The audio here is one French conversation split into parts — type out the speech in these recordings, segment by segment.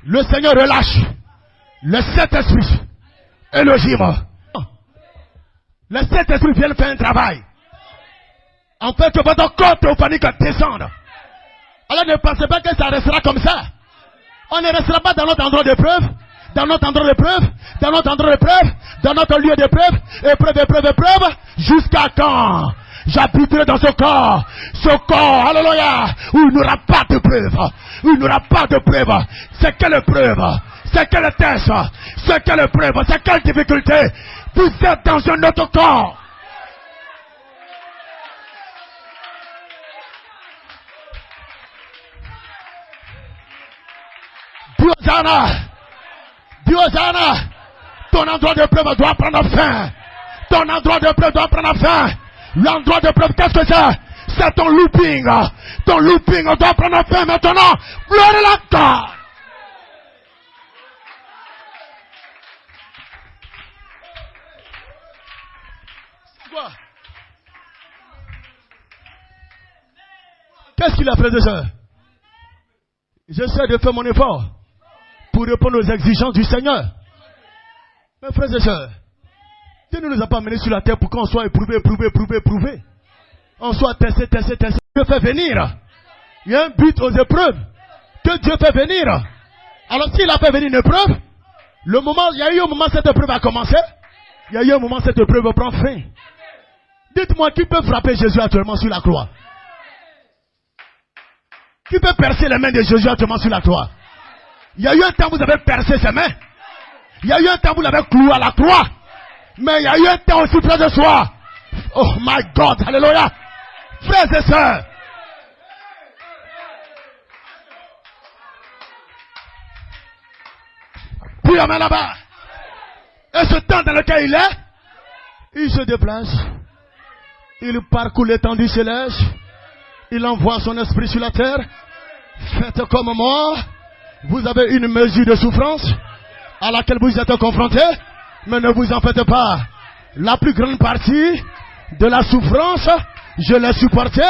Le Seigneur relâche le Saint-Esprit. Elohim. Le Saint-Esprit vient faire un travail. En fait, votre corps théophanique descendre. Alors ne pensez pas que ça restera comme ça. On ne restera pas dans notre endroit d'épreuve, dans notre endroit d'épreuve, dans notre endroit d'épreuve, dans notre lieu d'épreuve, épreuve, jusqu'à quand j'habiterai dans ce corps, alléluia, où il n'y aura pas de preuve, où il n'y aura pas de preuve. C'est quelle preuve? C'est quel test? C'est quelle preuve? C'est quelle difficulté? Vous êtes dans un autre corps. Diosana, ton endroit de preuve doit prendre fin. Ton endroit de preuve doit prendre fin. L'endroit de preuve, qu'est-ce que c'est? C'est ton looping. Ton looping doit prendre fin maintenant. Gloire à la God. Qu'est-ce qu'il a fait de ça? J'essaie de faire mon effort pour répondre aux exigences du Seigneur. Mes frères et sœurs, Dieu ne nous a pas menés sur la terre pour qu'on soit éprouvé. On soit testé. Dieu fait venir. Il y a un but aux épreuves que Dieu fait venir. Alors s'il a fait venir une épreuve, il y a eu un moment où cette épreuve a commencé. Il y a eu un moment où cette épreuve prend fin. Dites-moi qui peut frapper Jésus actuellement sur la croix? Qui peut percer les mains de Jésus actuellement sur la croix? Il y a eu un temps où vous avez percé ses mains. Il y a eu un temps où vous l'avez cloué à la croix. Mais il y a eu un temps aussi près de soi. Oh my God, alléluia. Frères et sœurs. Puis la main là-bas. Et ce temps dans lequel il est, il se déplace. Il parcourt l'étendue céleste. Il envoie son esprit sur la terre. Faites comme moi. Vous avez une mesure de souffrance à laquelle vous êtes confrontés. Mais ne vous en faites pas. La plus grande partie de la souffrance, je l'ai supporté.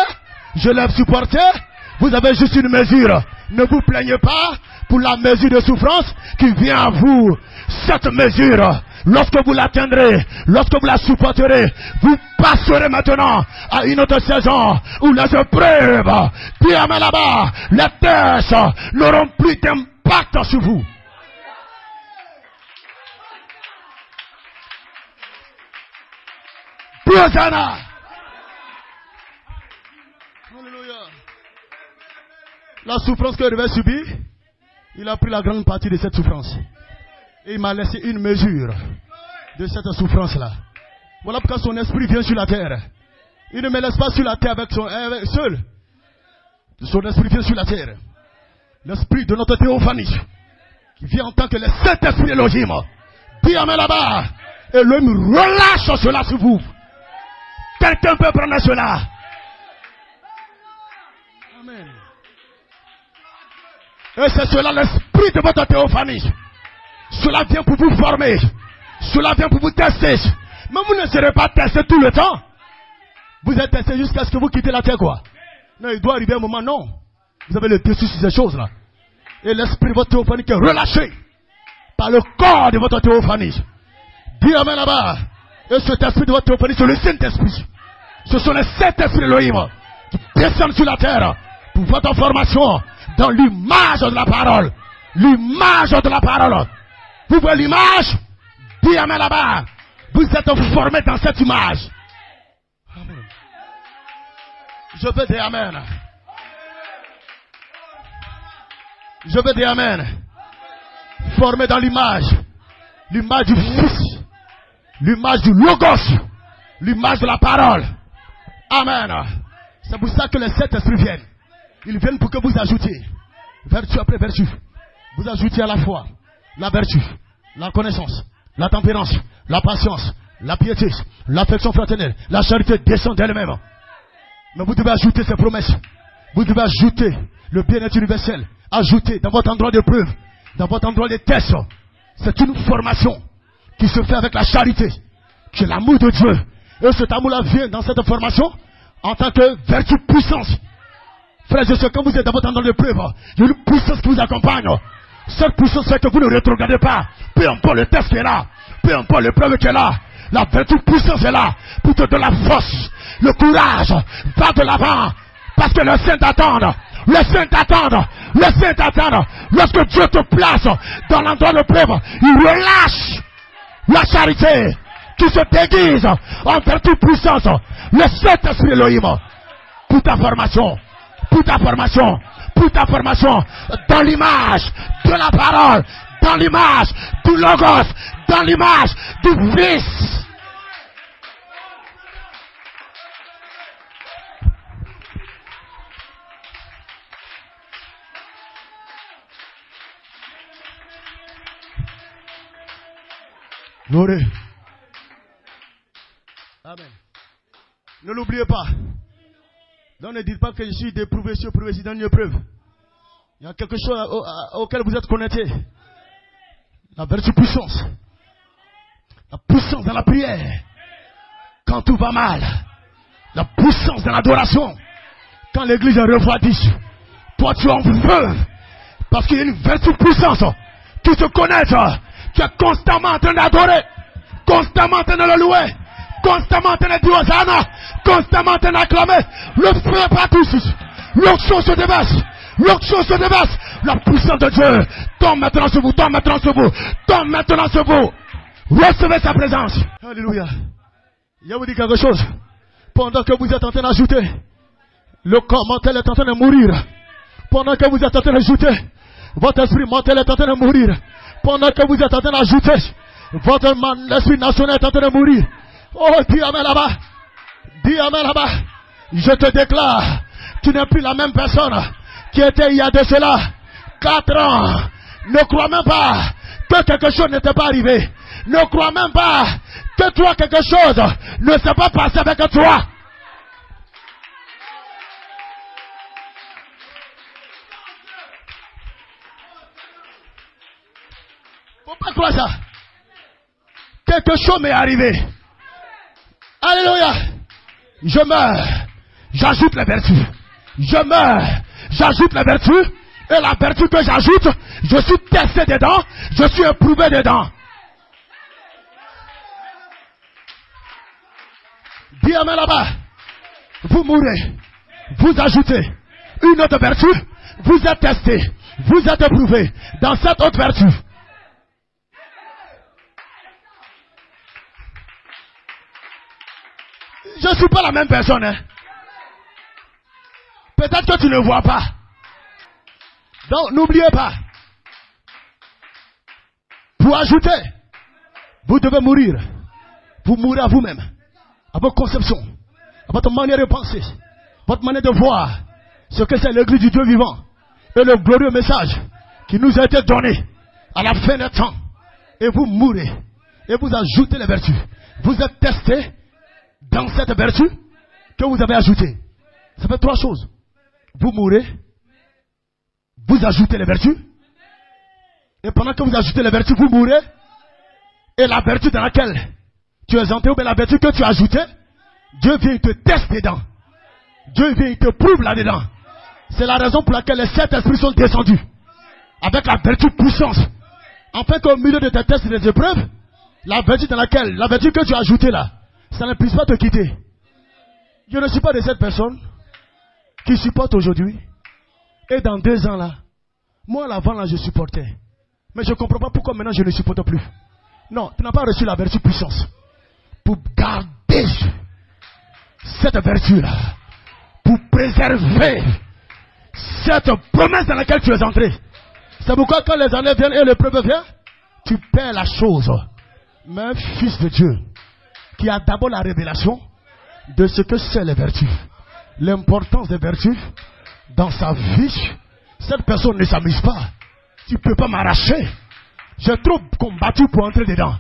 Vous avez juste une mesure. Ne vous plaignez pas pour la mesure de souffrance qui vient à vous. Cette mesure, lorsque vous l'atteindrez, lorsque vous la supporterez, vous passerez maintenant à une autre saison où les épreuves, bien là-bas, les tests n'auront plus d'impact sur vous. Hosanna. Alléluia. La souffrance que je devais subir, il a pris la grande partie de cette souffrance. Et il m'a laissé une mesure de cette souffrance-là. Voilà pourquoi son esprit vient sur la terre. Il ne me laisse pas sur la terre seul. Son esprit vient sur la terre. L'esprit de notre théophanie, qui vient en tant que le Saint-Esprit Elohim. Puis amène là-bas. Et l'homme relâche cela sur vous. Quelqu'un peut prendre cela. Amen. Et c'est cela l'esprit de votre théophanie. Cela vient pour vous former. Cela vient pour vous tester. Mais vous ne serez pas testé tout le temps. Vous êtes testé jusqu'à ce que vous quittez la terre, quoi. Non, il doit arriver un moment, non. Vous avez le dessus sur ces choses-là. Et l'esprit de votre théophanie est relâché par le corps de votre théophanie. Dis amen là-bas. Et cet esprit de votre théophanie, c'est le Saint-Esprit. Ce sont les Saint-Esprit Elohim qui descendent sur la terre pour votre formation dans l'image de la parole. L'image de la parole. Vous voyez l'image? Dis amen là-bas. Vous êtes formés dans cette image. Amen. Je veux dire amen. Je veux dire amen. Formés dans l'image. L'image du Fils. L'image du Logos. L'image de la parole. Amen. C'est pour ça que les sept esprits viennent. Ils viennent pour que vous ajoutiez vertu après vertu. Vous ajoutiez à la foi la vertu, la connaissance, la tempérance, la patience, la piété, l'affection fraternelle, la charité descend d'elle-même. Mais vous devez ajouter ces promesses. Vous devez ajouter le bien-être universel. Ajouter dans votre endroit de preuve, dans votre endroit de test. C'est une formation qui se fait avec la charité, qui est l'amour de Dieu. Et cet amour-là vient dans cette formation en tant que vertu puissance. Frères et sœurs, quand vous êtes dans votre endroit de preuve, il y a une puissance qui vous accompagne. Cette puissance fait que vous ne rétrogradez pas. Peu importe le test qui est là, peu importe l'épreuve qui est là, la vertu puissance est là pour te donner la force, le courage. Va de l'avant. Parce que le Saint t'attend. Le Saint t'attend. Le Saint t'attend. Lorsque Dieu te place dans l'endroit de preuve, il relâche la charité qui se déguise en vertu puissance. Le Saint-Esprit Elohim. Pour ta formation. Pour ta formation. Pour ta formation. Dans l'image de la parole. Dans l'image du Logos. Dans l'image du Fils. Gloré. Amen. Ne l'oubliez pas. Donc ne dites pas que je suis d'éprouvé sur éprouvé, je suis dans une épreuve. Il y a quelque chose auquel vous êtes connecté. La vertu puissance. La puissance dans la prière. Quand tout va mal. La puissance dans l'adoration. Quand l'église est refroidie. Toi tu es en feu. Parce qu'il y a une vertu puissance qui se connecte. Tu es constamment en train d'adorer. Constamment en train de le louer. Constamment en train de dire Hosanna. Constamment en train d'acclamer. Le feu est partout ici. L'onction se déverse. L'onction se déverse. La puissance de Dieu tombe maintenant sur vous. Tombe maintenant sur vous. Tombe maintenant sur vous. Recevez sa présence. Alléluia. Je vous dis quelque chose. Pendant que vous êtes en train d'ajouter, le corps mental est en train de mourir. Pendant que vous êtes en train d'ajouter, votre esprit mental est en train de mourir. Pendant que vous êtes en train d'ajouter, votre esprit national est en train de mourir. Oh, dis amen là-bas. Dis amen là-bas. Je te déclare, tu n'es plus la même personne qui était il y a de cela 4 ans. Ne crois même pas que quelque chose n'était pas arrivé. Ne crois même pas que toi, quelque chose ne s'est pas passé avec toi. Faut pas croire ça. Quelque chose m'est arrivé. Alléluia. Je meurs. J'ajoute les vertus. Je meurs. J'ajoute les vertus. Et la vertu que j'ajoute, je suis testé dedans. Je suis éprouvé dedans. Dis amen là-bas. Vous mourrez. Vous ajoutez une autre vertu. Vous êtes testé. Vous êtes éprouvé dans cette autre vertu. Je ne suis pas la même personne. Hein. Peut-être que tu ne vois pas. Donc n'oubliez pas. Pour ajouter, vous devez mourir. Vous mourrez à vous-même. À votre conception. À votre manière de penser. Votre manière de voir ce que c'est l'église du Dieu vivant. Et le glorieux message qui nous a été donné à la fin des temps. Et vous mourrez. Et vous ajoutez les vertus. Vous êtes testés dans cette vertu que vous avez ajoutée. Ça fait 3 choses. Vous mourrez. Vous ajoutez les vertus. Et pendant que vous ajoutez les vertus, vous mourrez. Et la vertu dans laquelle tu es entré, ou bien la vertu que tu as ajoutée, Dieu vient te tester dedans. Dieu vient te prouve là-dedans. C'est la raison pour laquelle les 7 esprits sont descendus. Avec la vertu puissance. Afin qu'au milieu de tes tests et des épreuves, la vertu dans laquelle, la vertu que tu as ajoutée là, ça ne puisse pas te quitter. Je ne suis pas de cette personne qui supporte aujourd'hui. Et dans 2 ans là, moi l'avant là je supportais. Mais je ne comprends pas pourquoi maintenant je ne supporte plus. Non, tu n'as pas reçu la vertu puissance. Pour garder cette vertu là. Pour préserver cette promesse dans laquelle tu es entré. C'est pourquoi quand les années viennent et l'épreuve vient, tu perds la chose. Mais un fils de Dieu qui a d'abord la révélation de ce que c'est les vertus. L'importance des vertus dans sa vie. Cette personne ne s'amuse pas. Tu ne peux pas m'arracher. J'ai trop combattu pour entrer dedans.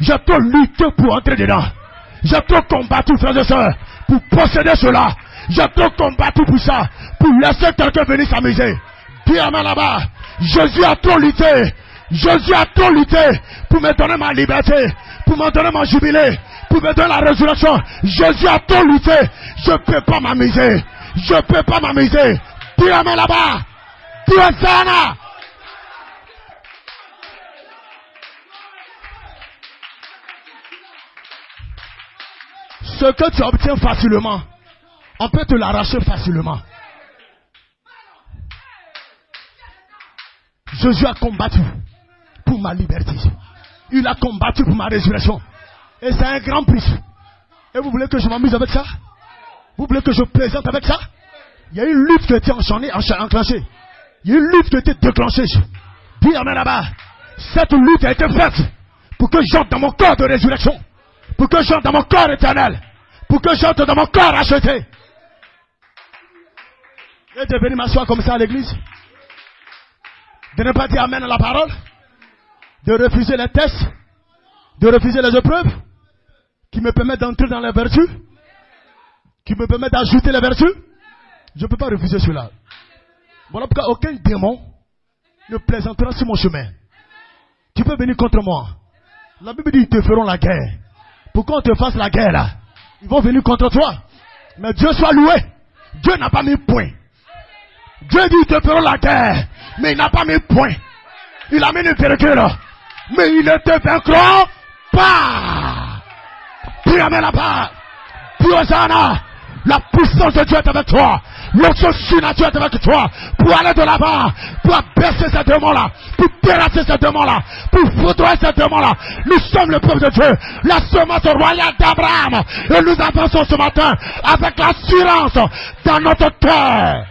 J'ai trop lutté pour entrer dedans. J'ai trop combattu, frères et sœurs, pour posséder cela. J'ai trop combattu pour ça. Pour laisser quelqu'un venir s'amuser. Dis à moi là-bas. Jésus a trop lutté. Jésus a trop lutté pour me donner ma liberté. Pour me donner mon jubilé. Pour me donner la résurrection. Jésus a trop lutté. Je ne peux pas m'amuser. Je ne peux pas m'amuser. Dis à moi là-bas. Dis à Sana. Ce que tu obtiens facilement, on peut te l'arracher facilement. Jésus a combattu pour ma liberté. Il a combattu pour ma résurrection. Et c'est un grand prix. Et vous voulez que je m'amuse avec ça? Vous voulez que je plaisante avec ça? Il y a une lutte qui a été enclenchée. Il y a une lutte qui a été déclenchée. Dis amen là-bas. Cette lutte a été faite pour que j'entre dans mon corps de résurrection. Pour que j'entre dans mon corps éternel. Pour que j'entre dans mon corps acheté. Et de venir m'asseoir comme ça à l'église. De ne pas dire amen à la parole. De refuser les tests. De refuser les épreuves. Qui me permettent d'entrer dans les vertus. Qui me permettent d'ajouter les vertus. Je ne peux pas refuser cela. Voilà pourquoi aucun démon ne plaisantera sur mon chemin. Tu peux venir contre moi. La Bible dit ils te feront la guerre. Pourquoi on te fasse la guerre là? Ils vont venir contre toi. Mais Dieu soit loué. Dieu n'a pas mis point. Dieu dit ils te feront la guerre. Mais il n'a pas mis point. Il a mis une virgule. Mais ils ne te vaincront pas. Puis amène là-bas. Puis Hosanna. La puissance de Dieu est avec toi. L'onction surnaturelle est avec toi. Pour aller de là-bas. Pour abaisser ces démons-là. Pour terrasser ces démons-là. Pour foudroyer ces démons-là. Nous sommes le peuple de Dieu. La semence royale d'Abraham. Et nous avançons ce matin avec l'assurance dans notre cœur.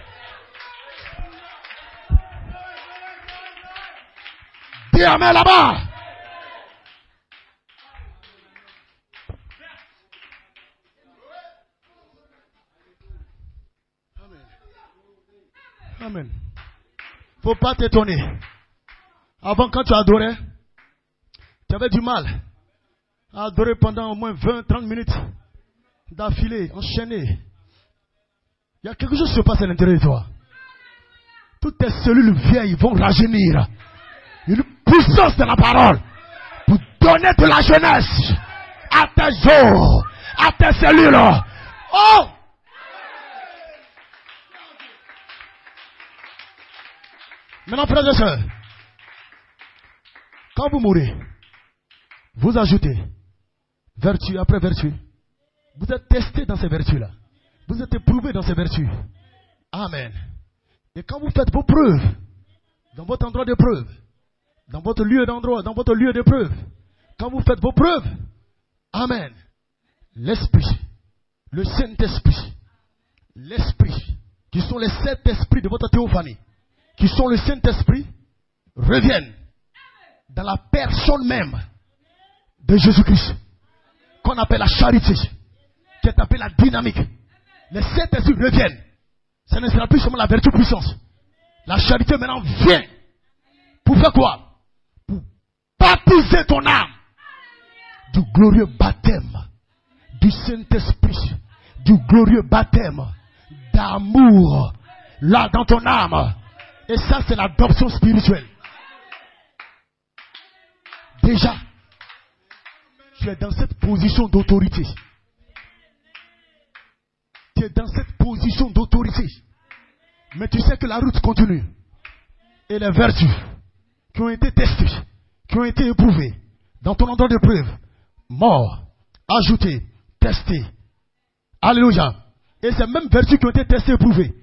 Dis amen là-bas. Amen. Faut pas t'étonner. Avant, quand tu adorais, tu avais du mal à adorer pendant au moins 20-30 minutes d'affilée, enchaîné. Il y a quelque chose qui se passe à l'intérieur de toi. Toutes tes cellules vieilles vont rajeunir. Une puissance de la parole pour donner de la jeunesse à tes os, à tes cellules. Oh! Maintenant, frères et sœurs, quand vous mourrez, vous ajoutez vertu après vertu. Vous êtes testé dans ces vertus-là. Vous êtes éprouvé dans ces vertus. Amen. Et quand vous faites vos preuves, dans votre endroit de preuve, dans votre lieu d'endroit, dans votre lieu de preuve, quand vous faites vos preuves, amen, l'Esprit, le Saint-Esprit, l'Esprit, qui sont les 7 esprits de votre théophanie, qui sont le Saint-Esprit, reviennent dans la personne même de Jésus-Christ, qu'on appelle la charité, qui est appelée la dynamique. Les 7 esprits reviennent. Ce ne sera plus seulement la vertu puissance. La charité maintenant vient. Pour faire quoi? Pour baptiser ton âme du glorieux baptême du Saint-Esprit, du glorieux baptême d'amour là dans ton âme. Et ça, c'est l'adoption spirituelle. Déjà, tu es dans cette position d'autorité. Tu es dans cette position d'autorité. Mais tu sais que la route continue. Et les vertus qui ont été testées, qui ont été éprouvées dans ton endroit de preuve, mort, ajouté, testé. Alléluia. Et ces mêmes vertus qui ont été testées, éprouvées,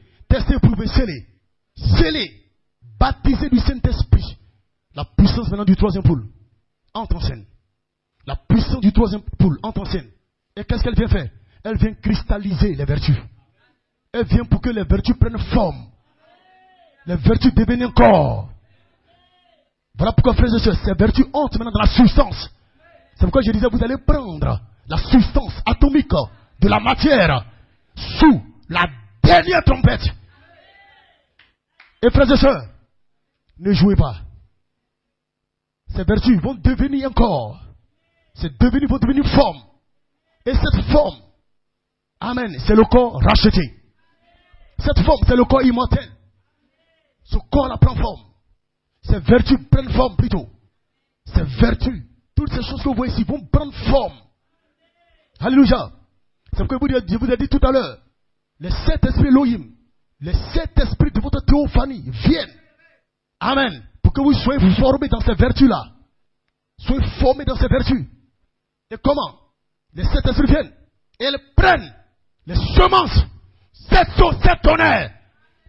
scellées, baptisées du Saint-Esprit. La puissance maintenant du troisième poule entre en scène. La puissance du troisième poule entre en scène. Et qu'est-ce qu'elle vient faire? Elle vient cristalliser les vertus. Elle vient pour que les vertus prennent forme. Les vertus deviennent un corps. Voilà pourquoi, frères et sœurs, ces vertus entrent maintenant dans la substance. C'est pourquoi je disais, vous allez prendre la substance atomique de la matière sous la dernière trompette. Et frères et sœurs, ne jouez pas. Ces vertus vont devenir un corps. Vont devenir forme. Et cette forme, amen, c'est le corps racheté. Cette forme, c'est le corps immortel. Ce corps-là prend forme. Ces vertus prennent forme plutôt. Ces vertus, toutes ces choses que vous voyez ici vont prendre forme. Alléluia. C'est ce que je vous ai dit tout à l'heure. Les 7 esprits Elohim, les 7 esprits de votre théophanie viennent. Amen. Pour que vous soyez formés dans ces vertus-là. Soyez formés dans ces vertus. Et comment? Les 7 esprits viennent. Et ils prennent les semences, 7 sauts, 7 tonnerres,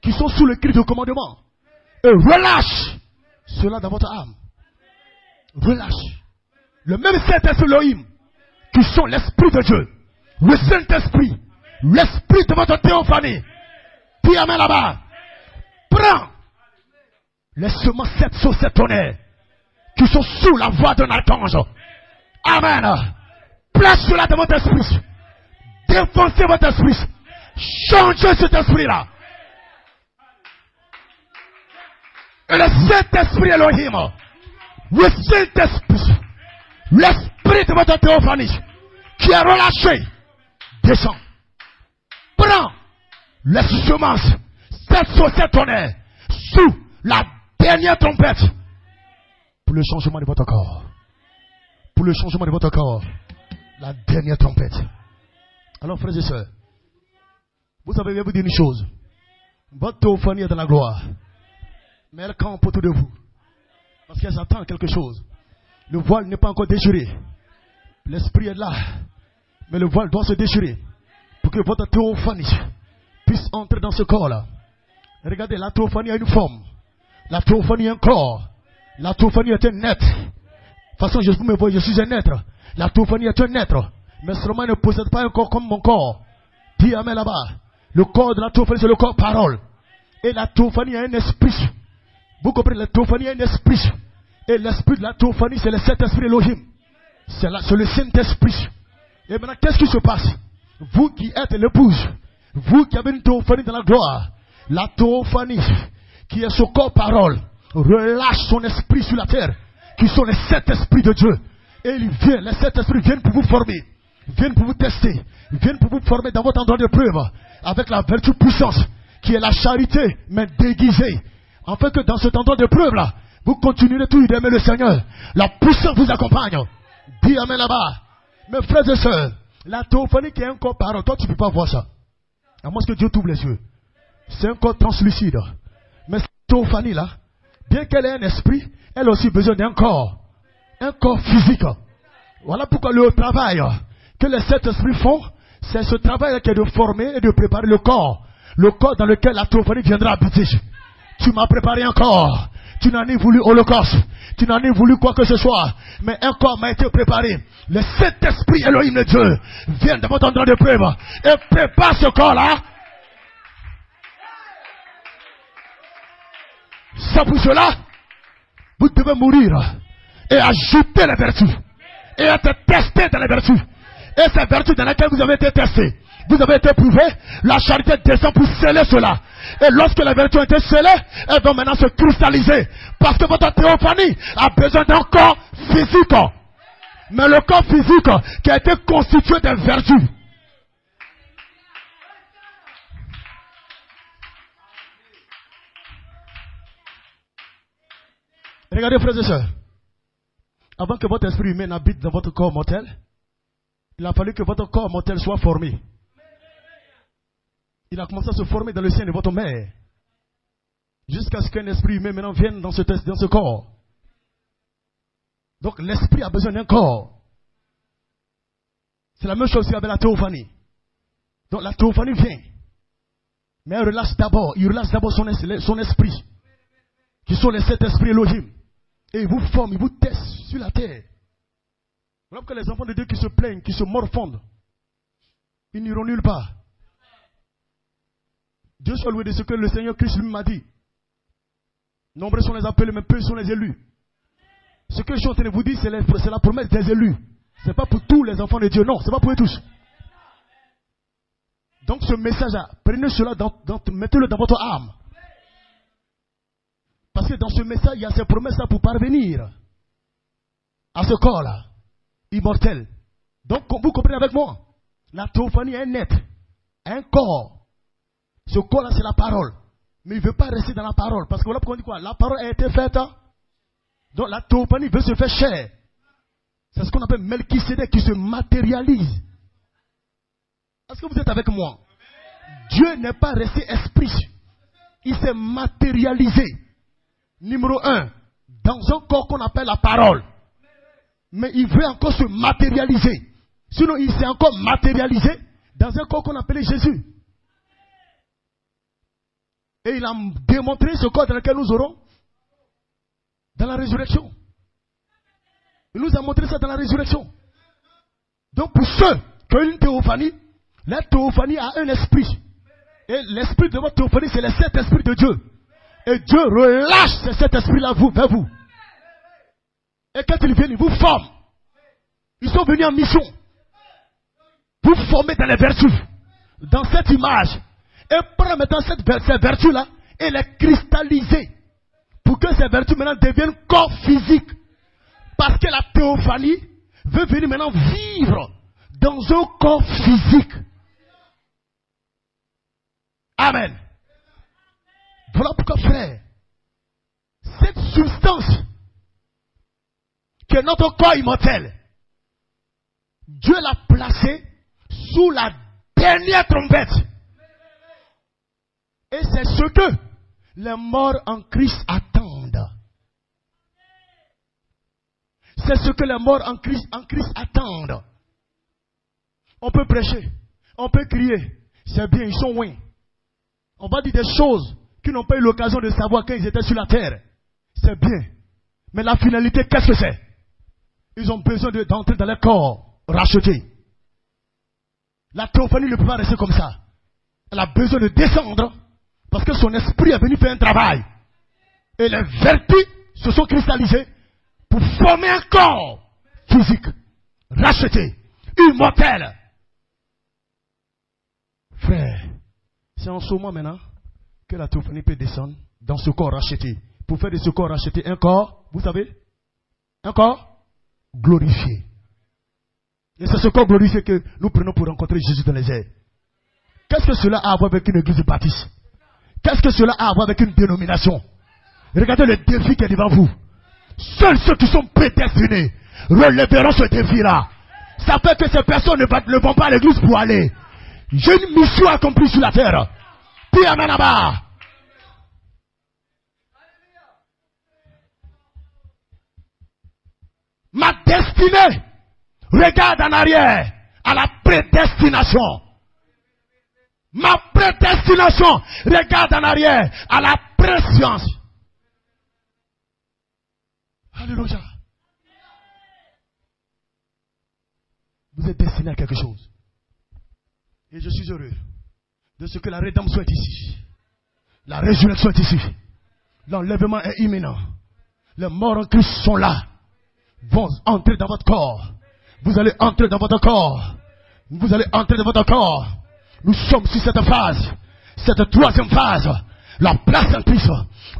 qui sont sous le cri de commandement. Et relâchent cela dans votre âme. Relâche. Le même Saint-Esprit Elohim, qui sont l'Esprit de Dieu, le Saint-Esprit, l'Esprit de votre théophanie. Puis amen là-bas. Prends les semences 7 sauts, 7 tonnerres, qui sont sous la voix d'un archange. Amen. Place cela dans votre esprit. Défoncez votre esprit. Changez cet esprit-là. Et le Saint-Esprit Elohim, le Saint-Esprit, l'Esprit de votre théophanie, qui est relâché, descend. Prends les semences, 7 sauts, 7 tonnerres, sous la dernière trompette, pour le changement de votre corps. Pour le changement de votre corps. La dernière trompette. Alors, frères et sœurs, vous savez, je vais vous dire une chose. Votre théophanie est dans la gloire. Mais elle campe autour de vous. Parce qu'elle s'attend à quelque chose. Le voile n'est pas encore déchiré. L'esprit est là. Mais le voile doit se déchirer. Pour que votre théophanie puisse entrer dans ce corps-là. Regardez, la théophanie a une forme. La théophanie est un corps. La théophanie est un être. De toute façon, je me vois, je suis un être. La théophanie est un être. Mais seulement ne possède pas un corps comme mon corps. Dis amen là-bas. Le corps de la théophanie, c'est le corps parole. Et la théophanie a un esprit. Vous comprenez, la théophanie a un esprit. Et l'esprit de la théophanie, c'est le Saint-Esprit Elohim. C'est le Saint-Esprit. Et maintenant, qu'est-ce qui se passe? Vous qui êtes l'épouse, vous qui avez une théophanie dans la gloire, la théophanie, qui est ce corps parole, relâche son esprit sur la terre, qui sont les 7 esprits de Dieu. Et ils viennent, les 7 esprits viennent pour vous former, viennent pour vous tester, viennent pour vous former dans votre endroit de preuve, avec la vertu puissance, qui est la charité, mais déguisée. Afin que dans cet endroit de preuve là, vous continuerez toujours d'aimer le Seigneur. La puissance vous accompagne. Dis amen là-bas. Mes frères et sœurs, la théophanie qui est un corps parole, toi tu ne peux pas voir ça. À moins que Dieu t'ouvre les yeux. C'est un corps translucide. Mais cette théophanie là, bien qu'elle ait un esprit, elle a aussi besoin d'un corps. Un corps physique. Voilà pourquoi le travail que les 7 esprits font, c'est ce travail qui est de former et de préparer le corps. Le corps dans lequel la théophanie viendra habiter. Tu m'as préparé un corps. Tu n'en as voulu holocauste. Tu n'en as voulu quoi que ce soit. Mais un corps m'a été préparé. Le Saint-Esprit Elohim de Dieu vient de votre endroit de preuve et prépare ce corps-là. Ça pour cela, vous devez mourir et ajouter les vertus. Et être testé dans les vertus. Et ces vertus dans lesquelles vous avez été testés, vous avez été prouvé, la charité descend pour sceller cela. Et lorsque les vertus ont été scellées, elles vont maintenant se cristalliser. Parce que votre théophanie a besoin d'un corps physique. Mais le corps physique qui a été constitué des vertus. Regardez, frères et sœurs. Avant que votre esprit humain habite dans votre corps mortel, il a fallu que votre corps mortel soit formé. Il a commencé à se former dans le sein de votre mère. Jusqu'à ce qu'un esprit humain maintenant vienne dans ce corps. Donc l'esprit a besoin d'un corps. C'est la même chose avec la théophanie. Donc la théophanie vient. Mais il relâche d'abord son esprit. Qui sont les 7 esprits Elohim. Et il vous forme, il vous teste sur la terre. Voilà pourquoi les enfants de Dieu qui se plaignent, qui se morfondent, ils n'iront nulle part. Dieu soit loué de ce que le Seigneur Christ lui m'a dit. Nombreux sont les appelés, mais peu sont les élus. Ce que je suis en train de vous dire, c'est la promesse des élus. Ce n'est pas pour tous les enfants de Dieu, non, ce n'est pas pour eux tous. Donc ce message-là, prenez cela, mettez-le dans votre âme. Parce que dans ce message, il y a ces promesses-là pour parvenir à ce corps-là, immortel. Donc vous comprenez avec moi, la théophanie est un être, un corps. Ce corps-là, c'est la parole. Mais il ne veut pas rester dans la parole. Parce que voilà pourquoi on dit quoi? La parole a été faite. Donc la théophanie veut se faire chair. C'est ce qu'on appelle Melchisédek qui se matérialise. Est-ce que vous êtes avec moi? Dieu n'est pas resté esprit. Il s'est matérialisé. Numéro 1. Dans un corps qu'on appelle la parole. Mais il veut encore se matérialiser. Sinon, il s'est encore matérialisé dans un corps qu'on appelait Jésus. Et il a démontré ce corps dans lequel nous aurons dans la résurrection. Il nous a montré ça dans la résurrection. Donc pour ceux qui ont une théophanie, la théophanie a un esprit. Et l'esprit de votre théophanie, c'est le Saint-Esprit de Dieu. Et Dieu relâche cet esprit-là vers vous. Et quand ils viennent, ils vous forment. Ils sont venus en mission. Vous formez dans les vertus. Dans cette image. Et prendre maintenant ces vertus-là et les cristalliser. Pour que ces vertus maintenant deviennent corps physique. Parce que la théophanie veut venir maintenant vivre dans un corps physique. Amen. Voilà pourquoi, frère, cette substance qui est notre corps immortel, Dieu l'a placée sous la dernière trompette. Et c'est ce que les morts en Christ attendent. C'est ce que les morts en Christ attendent. On peut prêcher, on peut crier, c'est bien, ils sont loin. On va dire des choses qu'ils n'ont pas eu l'occasion de savoir quand ils étaient sur la terre. C'est bien. Mais la finalité, qu'est-ce que c'est? Ils ont besoin d'entrer dans leur corps racheté. La théophanie ne peut pas rester comme ça. Elle a besoin de descendre parce que son esprit est venu faire un travail. Et les vertus se sont cristallisées pour former un corps physique, racheté, immortel. Frère, c'est en ce moment maintenant que la théophanie peut descendre dans ce corps racheté. Pour faire de ce corps racheté un corps, vous savez, un corps glorifié. Et c'est ce corps glorifié que nous prenons pour rencontrer Jésus dans les airs. Qu'est-ce que cela a à voir avec une église baptiste? Qu'est-ce que cela a à voir avec une dénomination? Regardez le défi qui est devant vous. Seuls ceux qui sont prédestinés relèveront ce défi-là. Ça fait que ces personnes ne vont pas à l'église pour aller. J'ai une mission accomplie sur la terre. Puis amen là-bas. Ma destinée regarde en arrière à la prédestination. Ma prédestination regarde en arrière à la préscience. Alléluia. Vous êtes destiné à quelque chose. Et je suis heureux de ce que la rédemption est ici. La résurrection est ici. L'enlèvement est imminent. Les morts en Christ sont là. Vont entrer dans votre corps. Vous allez entrer dans votre corps. Vous allez entrer dans votre corps. Nous sommes sur cette phase. Cette troisième phase. La place en Christ.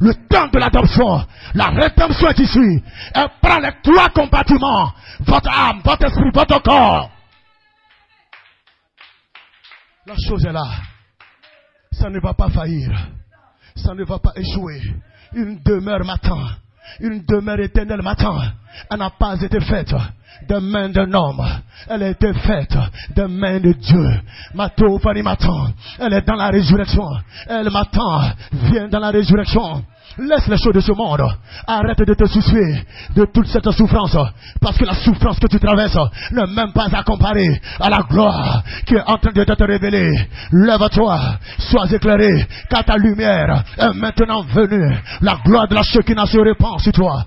Le temps de l'adoption. La rédemption est ici. Elle prend les trois compartiments. Votre âme, votre esprit, votre corps. La chose est là. Ça ne va pas faillir. Ça ne va pas échouer. Une demeure m'attend. Une demeure éternelle m'attend. Elle n'a pas été faite de main d'un homme. Elle a été faite de main de Dieu. Ma théophanie m'attend. Elle est dans la résurrection. Elle m'attend. Viens dans la résurrection. Laisse les choses de ce monde. Arrête de te soucier de toute cette souffrance. Parce que la souffrance que tu traverses n'est même pas à comparer à la gloire qui est en train de te révéler. Lève-toi, sois éclairé, car ta lumière est maintenant venue. La gloire de la Shekinah se répand sur toi.